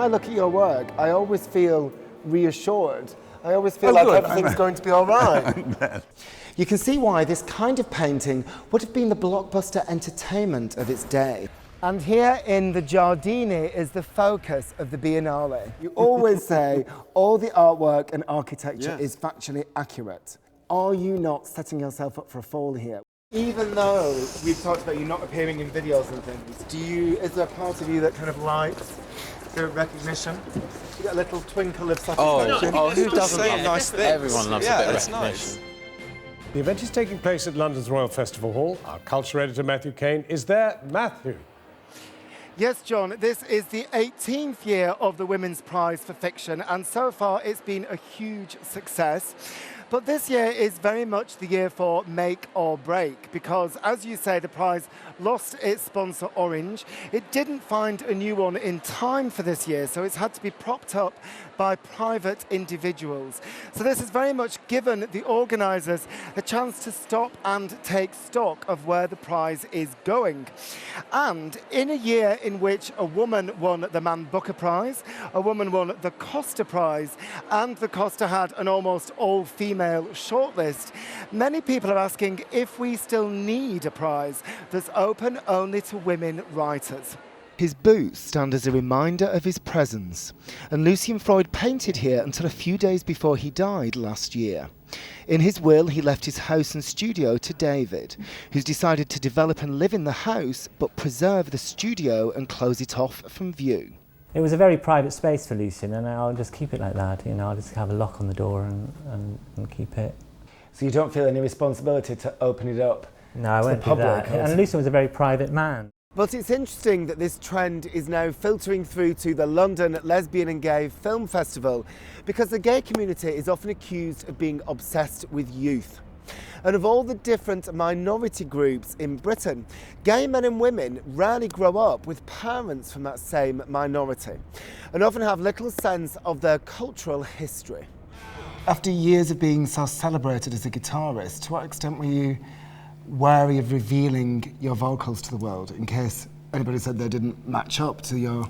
I look at your work, I always feel reassured. I always feel like everything's going to be all right. You can see why this kind of painting would have been the blockbuster entertainment of its day. And here in the Giardini is the focus of the Biennale. You always say all the artwork and architecture is factually accurate. Are you not setting yourself up for a fall here? Even though we've talked about you not appearing in videos and things, is there a part of you that kind of likes the recognition? You got a little twinkle of satisfaction? Oh, who doesn't love nice things? Everyone loves a bit of recognition. Nice. The event is taking place at London's Royal Festival Hall. Our culture editor, Matthew Cain, is there. Matthew. Yes, John, this is the 18th year of the Women's Prize for Fiction, and so far it's been a huge success. But this year is very much the year for make or break, because, as you say, the prize lost its sponsor, Orange. It didn't find a new one in time for this year, so it's had to be propped up by private individuals. So this has very much given the organisers a chance to stop and take stock of where the prize is going. And in a year in which a woman won the Man Booker Prize, a woman won the Costa Prize, and the Costa had an almost all-female shortlist, many people are asking if we still need a prize that's open only to women writers. His boots stand as a reminder of his presence, and Lucian Freud painted here until a few days before he died last year. In his will, he left his house and studio to David, who's decided to develop and live in the house, but preserve the studio and close it off from view. It was a very private space for Lucian, and I'll just keep it like that. You know, I'll just have a lock on the door and keep it. So you don't feel any responsibility to open it up to the public? And Lucian was a very private man. But it's interesting that this trend is now filtering through to the London Lesbian and Gay Film Festival, because the gay community is often accused of being obsessed with youth. And of all the different minority groups in Britain, gay men and women rarely grow up with parents from that same minority, and often have little sense of their cultural history. After years of being so celebrated as a guitarist, to what extent were you wary of revealing your vocals to the world in case anybody said they didn't match up to your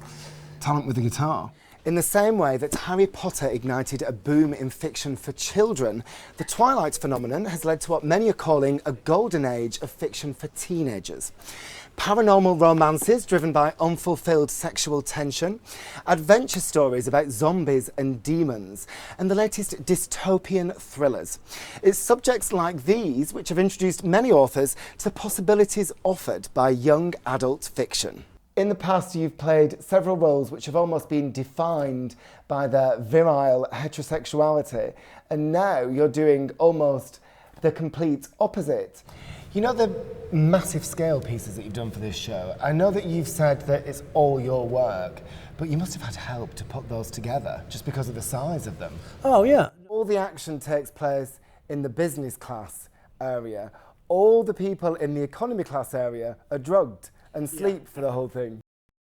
talent with the guitar? In the same way that Harry Potter ignited a boom in fiction for children, the Twilight phenomenon has led to what many are calling a golden age of fiction for teenagers. Paranormal romances driven by unfulfilled sexual tension, adventure stories about zombies and demons, and the latest dystopian thrillers. It's subjects like these which have introduced many authors to the possibilities offered by young adult fiction. In the past, you've played several roles which have almost been defined by their virile heterosexuality, and now you're doing almost the complete opposite. You know the massive scale pieces that you've done for this show? I know that you've said that it's all your work, but you must have had help to put those together, just because of the size of them. Oh, yeah. All the action takes place in the business class area. All the people in the economy class area are drugged and sleep for the whole thing.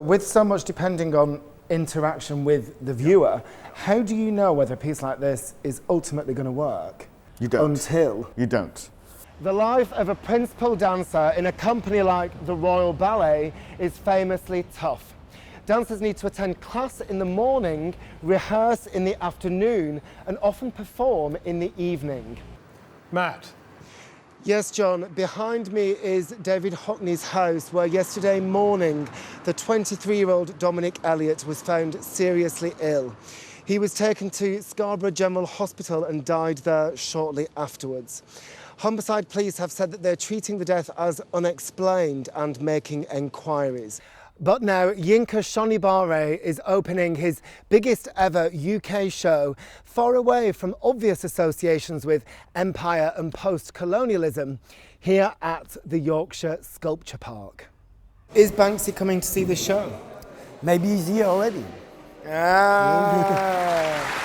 With so much depending on interaction with the viewer, how do you know whether a piece like this is ultimately going to work? You don't. Until? You don't. The life of a principal dancer in a company like the Royal Ballet is famously tough. Dancers need to attend class in the morning, rehearse in the afternoon, and often perform in the evening. Matt. Yes, John, behind me is David Hockney's house, where yesterday morning the 23-year-old Dominic Elliott was found seriously ill. He was taken to Scarborough General Hospital and died there shortly afterwards. Humberside police have said that they're treating the death as unexplained and making enquiries. But now Yinka Shonibare is opening his biggest ever UK show, far away from obvious associations with empire and post-colonialism, here at the Yorkshire Sculpture Park. Is Banksy coming to see the show? Maybe he's here already. Ah.